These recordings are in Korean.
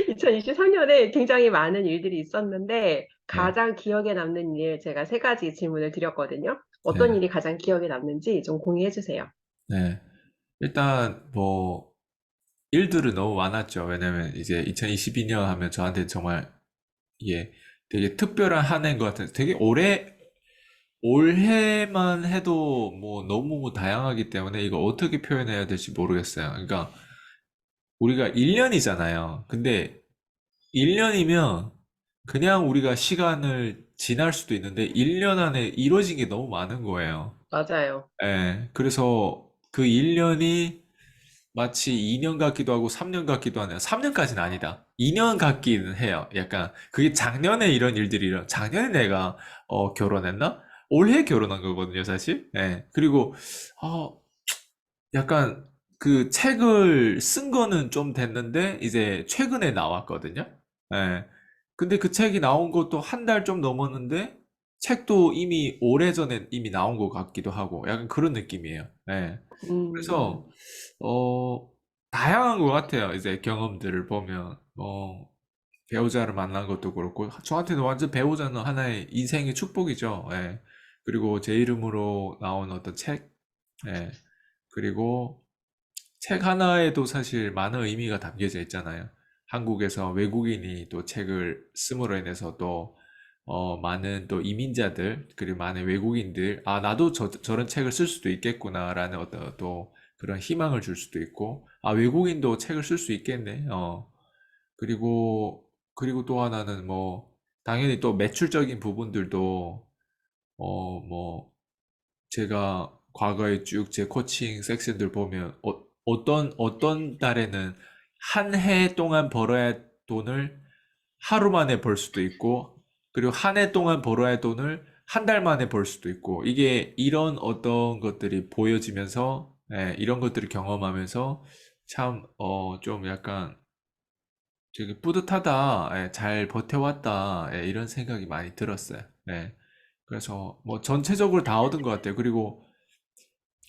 2023년에 굉장히 많은 일들이 있었는데 네, 가장 기억에 남는 일 제가 세 가지 질문을 드렸거든요. 어떤 네, 일이 가장 기억에 남는지 좀 공유해 주세요. 네. 일단 뭐 일들은 너무 많았죠. 왜냐면 이제 2022년 하면 저한테 정말 이게 되게 특별한 한 해인 것 같아요. 되게 올해만 해도 뭐 너무 다양하기 때문에 이거 어떻게 표현해야 될지 모르겠어요. 그러니까 우리가 1년이잖아요. 근데 1년이면 그냥 우리가 시간을 지날 수도 있는데 1년 안에 이루어진 게 너무 많은 거예요. 맞아요. 예. 그래서 그 1년이 마치 2년 같기도 하고 3년 같기도 하네요. 3년까지는 아니다. 2년 같기는 해요. 약간 그게 작년에 이런 일들이 작년에 내가 결혼했나? 올해 결혼한 거거든요, 사실. 예. 그리고 어, 약간 그 책을 쓴 거는 좀 됐는데 이제 최근에 나왔거든요. 예. 근데 그 책이 나온 것도 한 달 좀 넘었는데 책도 이미 오래전에 이미 나온 것 같기도 하고 약간 그런 느낌이에요. 예. 음, 그래서 어 다양한 것 같아요. 이제 경험들을 보면 배우자를 만난 것도 그렇고 저한테는 완전 배우자는 하나의 인생의 축복이죠. 예. 그리고 제 이름으로 나온 어떤 책, 예. 그리고 책 하나에도 사실 많은 의미가 담겨져 있잖아요. 한국에서 외국인이 또 책을 씀으로 인해서 또 많은 또 이민자들 그리고 많은 외국인들 나도 저런 책을 쓸 수도 있겠구나라는 어떤 또 그런 희망을 줄 수도 있고 외국인도 책을 쓸 수 있겠네. 그리고 또 하나는 뭐 당연히 또 매출적인 부분들도 뭐 제가 과거에 쭉 제 코칭 섹션들 보면 어떤 달에는 한 해 동안 벌어야 할 돈을 하루 만에 벌 수도 있고 그리고 한 해 동안 벌어야 할 돈을 한 달 만에 벌 수도 있고 이게 이런 어떤 것들이 보여지면서 이런 것들을 경험하면서 참 좀 약간 되게 뿌듯하다, 잘 버텨왔다, 이런 생각이 많이 들었어요. 그래서 뭐 전체적으로 다 얻은 것 같아요. 그리고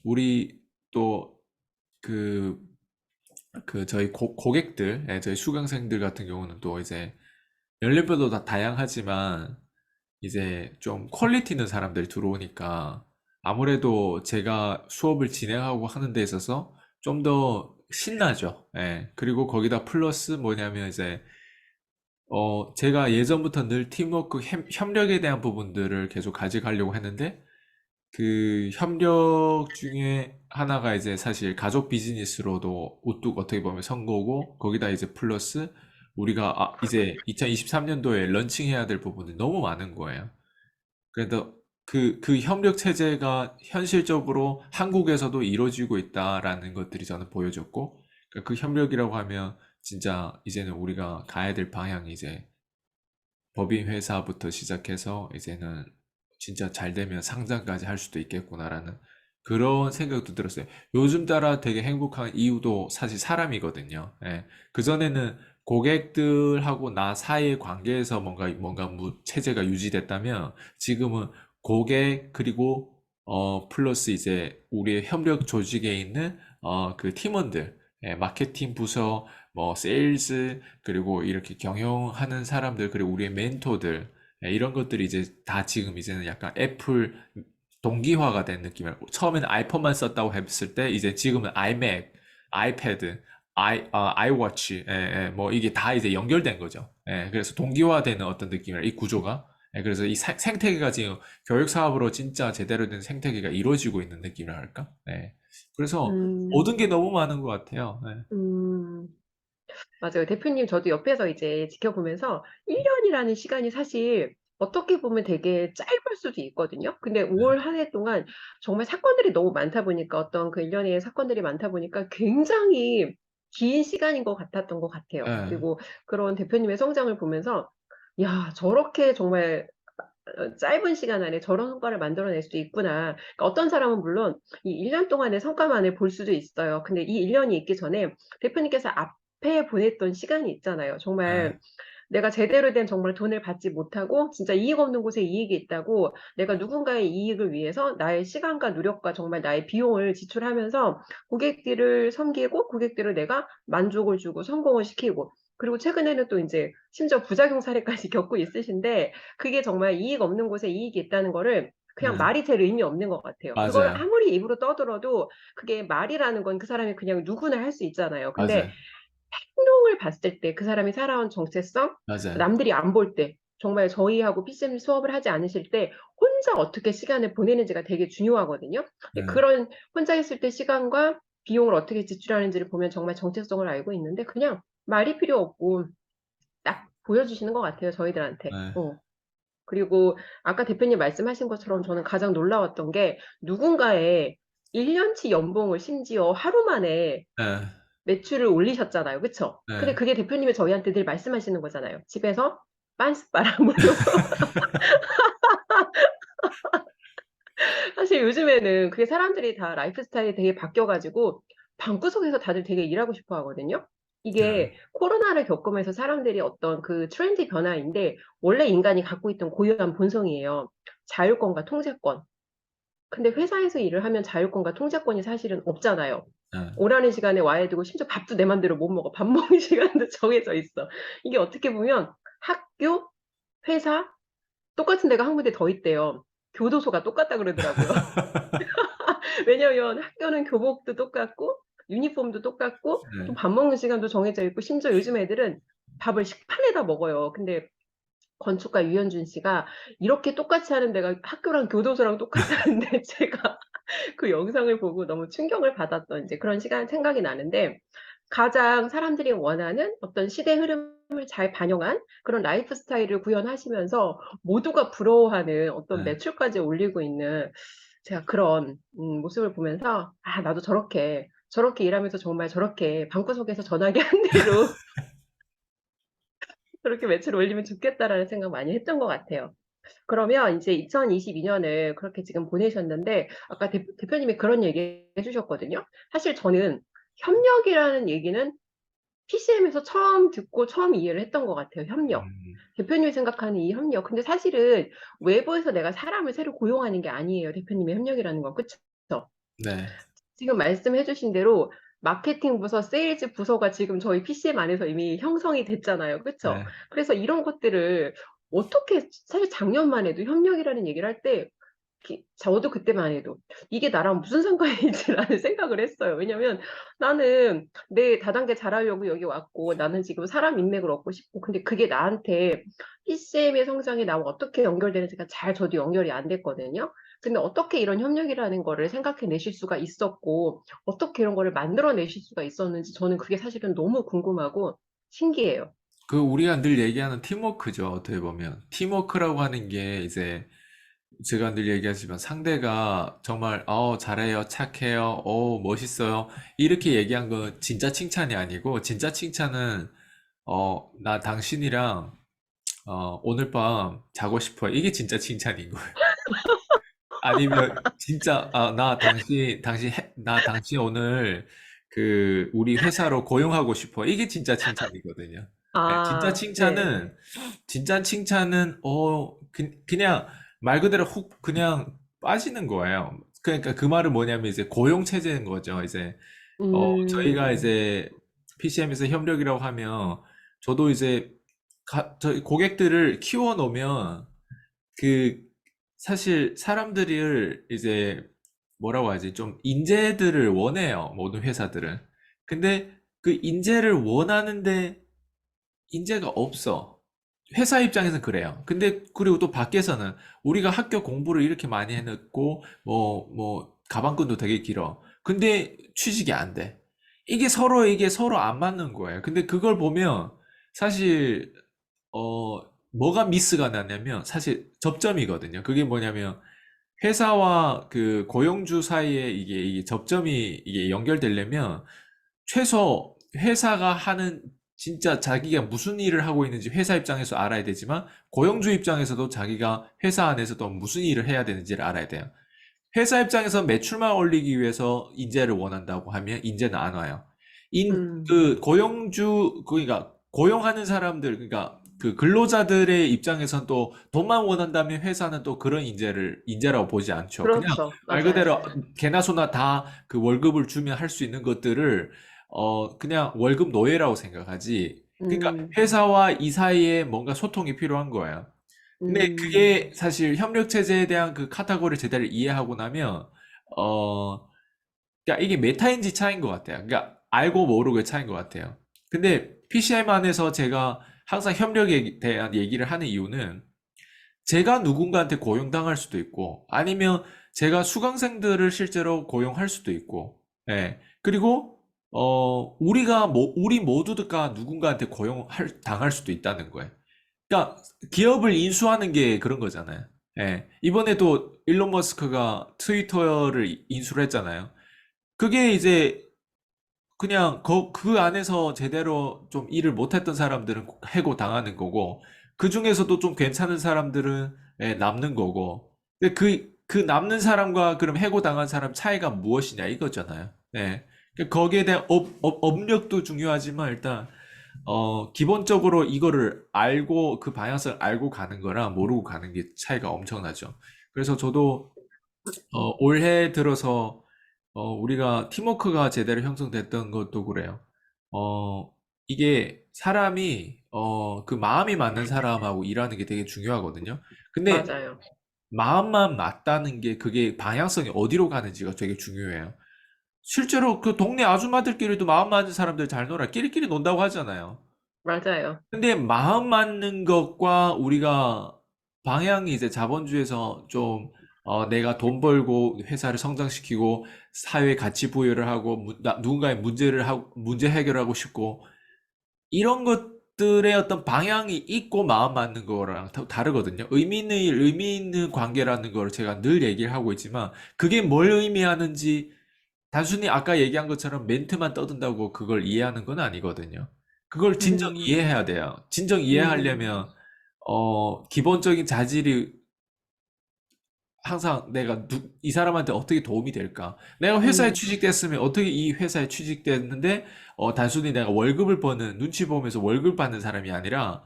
우리 또 그, 저희 고객들, 저희 수강생들 같은 경우는 또 이제 연령별로 다 다양하지만 이제 좀 퀄리티 있는 사람들이 들어오니까 아무래도 제가 수업을 진행하고 하는 데 있어서 좀 더 신나죠. 그리고 거기다 플러스 뭐냐면 이제 제가 예전부터 늘 팀워크, 협력에 대한 부분들을 계속 가져가려고 했는데 그 협력 중에 하나가 이제 사실 가족 비즈니스로도 우뚝 어떻게 보면 선 거고 거기다 이제 플러스 우리가 이제 2023년도에 런칭해야 될 부분이 너무 많은 거예요. 그래서 그 협력 체제가 현실적으로 한국에서도 이루어지고 있다라는 것들이 저는 보여줬고 그 협력이라고 하면 진짜 이제는 우리가 가야 될 방향이 이제 법인 회사부터 시작해서 이제는 진짜 잘 되면 상장까지 할 수도 있겠구나라는 그런 생각도 들었어요. 요즘 따라 되게 행복한 이유도 사실 사람이거든요. 그전에는 고객들하고 나 사이의 관계에서 뭔가 체제가 유지됐다면 지금은 고객 그리고 플러스 이제 우리의 협력 조직에 있는 그 팀원들, 마케팅 부서, 뭐 세일즈 그리고 이렇게 경영하는 사람들 그리고 우리의 멘토들 이런 것들이 이제 다 지금 이제는 약간 애플 동기화가 된 느낌이에요. 처음에는 아이폰만 썼다고 했을 때 이제 지금은 아이맥, 아이패드, 아이워치 뭐 이게 다 이제 연결된 거죠. 그래서 동기화되는 어떤 느낌이에요. 이 구조가. 그래서 이 생태계가 지금 교육 사업으로 진짜 제대로 된 생태계가 이루어지고 있는 느낌이라 할까? 그래서 음, 모든 게 너무 많은 것 같아요. 음, 맞아요. 대표님, 저도 옆에서 이제 지켜보면서 1년이라는 시간이 사실 어떻게 보면 되게 짧을 수도 있거든요. 근데 5월 한 해 동안 정말 사건들이 너무 많다 보니까 어떤 그 일련의 사건들이 많다 보니까 굉장히 긴 시간인 것 같았던 것 같아요. 네. 그리고 그런 대표님의 성장을 보면서 야, 저렇게 정말 짧은 시간 안에 저런 성과를 만들어낼 수도 있구나. 그러니까 어떤 사람은 물론 이 1년 동안의 성과만을 볼 수도 있어요. 근데 이 1년이 있기 전에 대표님께서 앞에 보냈던 시간이 있잖아요. 네. 정말 내가 제대로 된 정말 돈을 받지 못하고 진짜 이익 없는 곳에 이익이 있다고 내가 누군가의 이익을 위해서 나의 시간과 노력과 정말 나의 비용을 지출하면서 고객들을 섬기고 고객들을 내가 만족을 주고 성공을 시키고 그리고 최근에는 또 이제 심지어 부작용 사례까지 겪고 있으신데 그게 정말 이익 없는 곳에 이익이 있다는 거를 그냥 네, 말이 될 의미 없는 것 같아요. 그걸 맞아요. 아무리 입으로 떠들어도 그게 말이라는 건 그 사람이 그냥 누구나 할 수 있잖아요. 근데 맞아요. 행동을 봤을 때 그 사람이 살아온 정체성, 맞아요. 남들이 안 볼 때, 정말 저희하고 PCM 수업을 하지 않으실 때 혼자 어떻게 시간을 보내는지가 되게 중요하거든요. 근데 네, 그런 혼자 있을 때 시간과 비용을 어떻게 지출하는지를 보면 정말 정체성을 알고 있는데 그냥 말이 필요 없고 딱 보여주시는 것 같아요, 저희들한테. 네, 그리고 아까 대표님 말씀하신 것처럼 저는 가장 놀라웠던 게 누군가의 1년치 연봉을 심지어 하루 만에 네, 매출을 올리셨잖아요. 그쵸? 근데 네. 그게 대표님이 저희한테 늘 말씀하시는 거잖아요. 집에서 빤스바람으로. 사실 요즘에는 그게 사람들이 다 라이프 스타일이 되게 바뀌어가지고 방구석에서 다들 되게 일하고 싶어 하거든요. 네. 이게 코로나를 겪으면서 사람들이 어떤 그 트렌드 변화인데 원래 인간이 갖고 있던 고유한 본성이에요. 자율권과 통제권. 근데 회사에서 일을 하면 자율권과 통제권이 사실은 없잖아요. 네. 오라는 시간에 와야 되고 심지어 밥도 내 맘대로 못 먹어. 밥 먹는 시간도 정해져 있어. 이게 어떻게 보면 학교, 회사 똑같은 데가 한 군데 더 있대요. 교도소가 똑같다 그러더라고요. 왜냐면 학교는 교복도 똑같고 유니폼도 똑같고 또 네. 밥 먹는 시간도 정해져 있고 심지어 요즘 애들은 밥을 식판에다 먹어요. 근데 건축가 유현준 씨가 이렇게 똑같이 하는 데가 학교랑 교도소랑 똑같다는데 제가 그 영상을 보고 너무 충격을 받았던 이제 그런 시간 생각이 나는데 가장 사람들이 원하는 어떤 시대 흐름을 잘 반영한 그런 라이프 스타일을 구현하시면서 모두가 부러워하는 어떤 네. 매출까지 올리고 있는 제가 그런 모습을 보면서 아 나도 저렇게 일하면서 정말 저렇게 방구석에서 전화기 한 대로 저렇게 매출을 올리면 좋겠다라는 생각 많이 했던 것 같아요. 그러면 이제 2022년을 그렇게 지금 보내셨는데 아까 대표님이 그런 얘기 해주셨거든요. 사실 저는 협력이라는 얘기는 PCM에서 처음 듣고 처음 이해를 했던 것 같아요. 협력. 음, 대표님이 생각하는 이 협력. 근데 사실은 외부에서 내가 사람을 새로 고용하는 게 아니에요. 대표님의 협력이라는 건. 그쵸? 네. 지금 말씀해 주신 대로 마케팅 부서, 세일즈 부서가 지금 저희 PCM 안에서 이미 형성이 됐잖아요. 그쵸? 네. 그래서 이런 것들을 어떻게, 사실 작년만 해도 협력이라는 얘기를 할 때, 저도 그때만 해도 이게 나랑 무슨 상관인지라는 생각을 했어요. 왜냐면 나는 내 다단계 잘하려고 여기 왔고, 나는 지금 사람 인맥을 얻고 싶고, 근데 그게 나한테 PCM의 성장에 나와 어떻게 연결되는지가 잘 저도 연결이 안 됐거든요. 근데 어떻게 이런 협력이라는 거를 생각해 내실 수가 있었고, 어떻게 이런 거를 만들어 내실 수가 있었는지 저는 그게 사실은 너무 궁금하고 신기해요. 그 우리가 늘 얘기하는 팀워크죠. 어떻게 보면 팀워크라고 하는 게 이제 제가 늘 얘기하지만 상대가 정말 잘해요, 착해요, 멋있어요 이렇게 얘기한 건 진짜 칭찬이 아니고 진짜 칭찬은 나 당신이랑 오늘 밤 자고 싶어요. 이게 진짜 칭찬인 거예요. 아니면 진짜 나 당신 오늘 그 우리 회사로 고용하고 싶어. 이게 진짜 칭찬이거든요. 네, 아, 네. 진짜 칭찬은 그냥 말 그대로 훅 그냥 빠지는 거예요. 그러니까 그 말은 뭐냐면 이제 고용 체제인 거죠. 이제 저희가 음, 이제 PCM에서 협력이라고 하면 저도 이제 저희 고객들을 키워 놓으면 그 사실 사람들을 이제 뭐라고 하지? 좀 인재들을 원해요. 모든 회사들은. 근데 그 인재를 원하는데 인재가 없어. 회사 입장에서는 그래요. 근데 그리고 또 밖에서는 우리가 학교 공부를 이렇게 많이 해놓고 가방끈도 되게 길어. 근데 취직이 안 돼. 이게 서로 안 맞는 거예요. 근데 그걸 보면 사실 어, 뭐가 미스가 나냐면 사실 접점이거든요. 그게 뭐냐면 회사와 그 고용주 사이에 이게 접점이 이게 연결되려면 최소 회사가 하는 진짜 자기가 무슨 일을 하고 있는지 회사 입장에서 알아야 되지만 고용주 입장에서도 자기가 회사 안에서도 무슨 일을 해야 되는지를 알아야 돼요. 회사 입장에서 매출만 올리기 위해서 인재를 원한다고 하면 인재는 안 와요. 음, 그 그러니까 고용하는 사람들, 그러니까 그 근로자들의 입장에선 또 돈만 원한다면 회사는 또 그런 인재라고 보지 않죠. 그냥 그렇죠. 말 맞아요. 그대로 개나 소나 다 그 월급을 주면 할 수 있는 것들을 그냥 월급 노예라고 생각하지. 그러니까 음, 회사와 이 사이에 뭔가 소통이 필요한 거예요. 근데 음, 그게 사실 협력 체제에 대한 그 카테고리를 제대로 이해하고 나면 어 그러니까 이게 메타인지 차이인 것 같아요. 그러니까 알고 모르고의 차이인 것 같아요. 근데 PCM 안에서 제가 항상 협력에 대한 얘기를 하는 이유는 제가 누군가한테 고용당할 수도 있고 아니면 제가 수강생들을 실제로 고용할 수도 있고 예. 그리고 우리 모두가 누군가한테 당할 수도 있다는 거예요. 그러니까 기업을 인수하는 게 그런 거잖아요. 예. 이번에도 일론 머스크가 트위터를 인수를 했잖아요. 그게 이제 그냥 그 안에서 제대로 좀 일을 못했던 사람들은 해고 당하는 거고, 그 중에서도 좀 괜찮은 사람들은 남는 거고, 근데 그 남는 사람과 그럼 해고 당한 사람 차이가 무엇이냐 이거잖아요. 예. 그러니까 거기에 대한 업력도 중요하지만 일단 기본적으로 이거를 알고 그 방향성을 알고 가는 거랑 모르고 가는 게 차이가 엄청나죠. 그래서 저도 올해 들어서 우리가 팀워크가 제대로 형성됐던 것도 그래요. 어, 이게 사람이 그 마음이 맞는 사람하고 일하는 게 되게 중요하거든요. 근데 맞아요. 마음만 맞다는 게 그게 방향성이 어디로 가는지가 되게 중요해요. 실제로 그 동네 아줌마들끼리도 마음 맞는 사람들 잘 놀아. 끼리끼리 논다고 하잖아요. 맞아요. 근데 마음 맞는 것과 우리가 방향이 이제 자본주의에서 좀 내가 돈 벌고 회사를 성장시키고 사회에 가치 부여를 하고 누군가의 문제 해결하고 싶고 이런 것들의 어떤 방향이 있고 마음 맞는 거랑 다르거든요. 의미 있는 관계라는 걸 제가 늘 얘기를 하고 있지만 그게 뭘 의미하는지 단순히 아까 얘기한 것처럼 멘트만 떠든다고 그걸 이해하는 건 아니거든요. 그걸 진정 음, 이해해야 돼요. 진정 음, 이해하려면, 기본적인 자질이 항상 이 사람한테 어떻게 도움이 될까? 내가 회사에 음, 취직됐으면 어떻게 이 회사에 취직됐는데, 단순히 내가 월급을 버는, 눈치 보면서 월급 받는 사람이 아니라,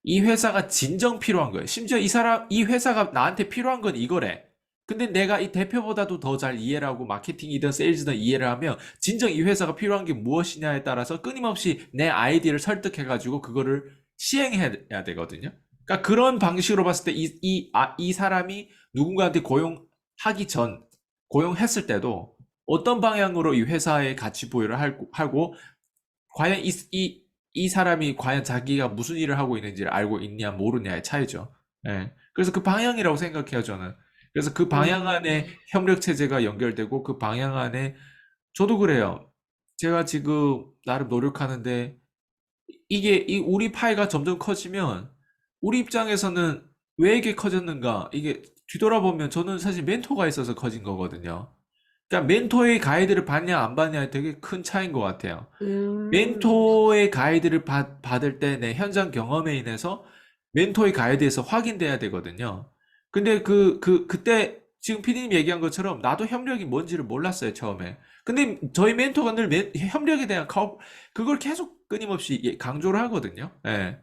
이 회사가 진정 필요한 거예요. 심지어 이 회사가 나한테 필요한 건 이거래. 근데 내가 이 대표보다도 더 잘 이해를 하고 마케팅이든 세일즈든 이해를 하면 진정 이 회사가 필요한 게 무엇이냐에 따라서 끊임없이 내 아이디어를 설득해가지고 그거를 시행해야 되거든요. 그러니까 그런 방식으로 봤을 때 이 사람이 누군가한테 고용했을 때도 어떤 방향으로 이 회사에 가치 부여를 하고 과연 이 사람이 과연 자기가 무슨 일을 하고 있는지를 알고 있냐, 모르냐의 차이죠. 예. 그래서 그 방향이라고 생각해요, 저는. 그래서 그 방향 안에 음, 협력 체제가 연결되고 그 방향 안에 저도 그래요. 제가 지금 나름 노력하는데 우리 파이가 점점 커지면 우리 입장에서는 왜 이게 커졌는가? 이게 뒤돌아보면 저는 사실 멘토가 있어서 커진 거거든요. 그러니까 멘토의 가이드를 받냐 안 받냐에 되게 큰 차이인 것 같아요. 음, 멘토의 가이드를 받을 때 내 현장 경험에 인해서 멘토의 가이드에서 확인돼야 되거든요. 근데 그때 지금 피디님 얘기한 것처럼 나도 협력이 뭔지를 몰랐어요, 처음에. 근데 저희 멘토가 늘 협력에 대한 그걸 계속 끊임없이 강조를 하거든요. 예.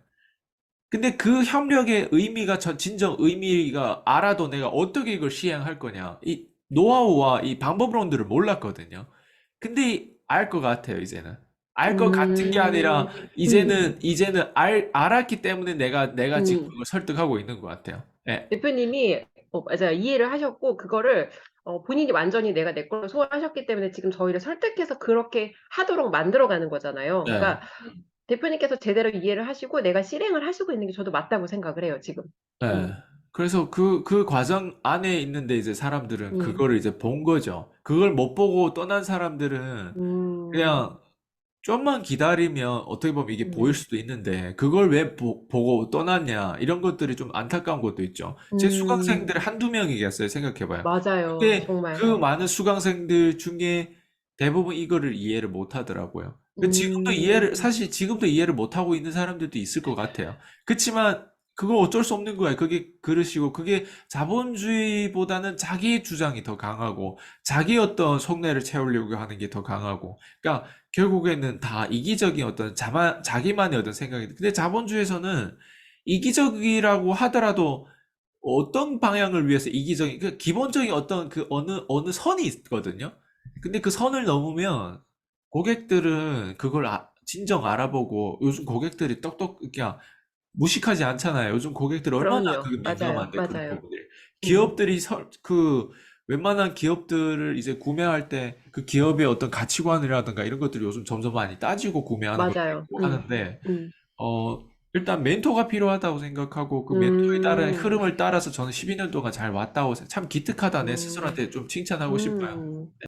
근데 그 협력의 의미가 진정 의미가 알아도 내가 어떻게 이걸 시행할 거냐. 이 노하우와 이 방법론들을 몰랐거든요. 근데 알 것 같아요, 이제는. 알 것 같은 게 아니라 음, 이제는 알았기 때문에 내가 지금 음. 그걸 설득하고 있는 것 같아요. 예. 대표님이 맞아요. 이해를 하셨고 그거를 본인이 완전히 내가 내 걸로 소화하셨기 때문에 지금 저희를 설득해서 그렇게 하도록 만들어가는 거잖아요. 네. 그러니까 대표님께서 제대로 이해를 하시고 내가 실행을 하시고 있는 게 저도 맞다고 생각을 해요, 지금. 예. 음, 그래서 그 과정 안에 있는데 이제 사람들은 음, 그거를 이제 본 거죠. 그걸 못 보고 떠난 사람들은 음, 그냥 좀만 기다리면 어떻게 보면 이게 보일 음, 수도 있는데 그걸 왜 보고 떠났냐 이런 것들이 좀 안타까운 것도 있죠. 제 음, 수강생들 한두 명이겠어요. 생각해봐요. 맞아요. 근데 그 정말. 많은 수강생들 중에 대부분 이거를 이해를 못 하더라고요. 음, 사실 지금도 이해를 못 하고 있는 사람들도 있을 것 같아요. 그치만 그거 어쩔 수 없는 거예요. 그게 그릇이고 그게 자본주의보다는 자기 주장이 더 강하고 자기 어떤 속내를 채우려고 하는 게 더 강하고 그러니까 결국에는 다 이기적인 어떤 자기만의 어떤 생각이, 근데 자본주의에서는 이기적이라고 하더라도 어떤 방향을 위해서 그 기본적인 어떤 그 어느 선이 있거든요. 근데 그 선을 넘으면 고객들은 그걸 진정 알아보고 요즘 고객들이 그냥 무식하지 않잖아요. 요즘 고객들 얼마나 그럼요. 그 맞아요. 민감한데 그런 맞아요. 부분들. 음. 기업들이 웬만한 기업들을 이제 구매할 때 그 기업의 어떤 가치관이라든가 이런 것들이 요즘 점점 많이 따지고 구매하는 것도 맞아요. 있고 하는데 음. 일단 멘토가 필요하다고 생각하고 그 멘토에 따른 음. 흐름을 따라서 저는 12년 동안 잘 왔다고 참 기특하다 내 음. 스스로한테 좀 칭찬하고 싶어요. 음.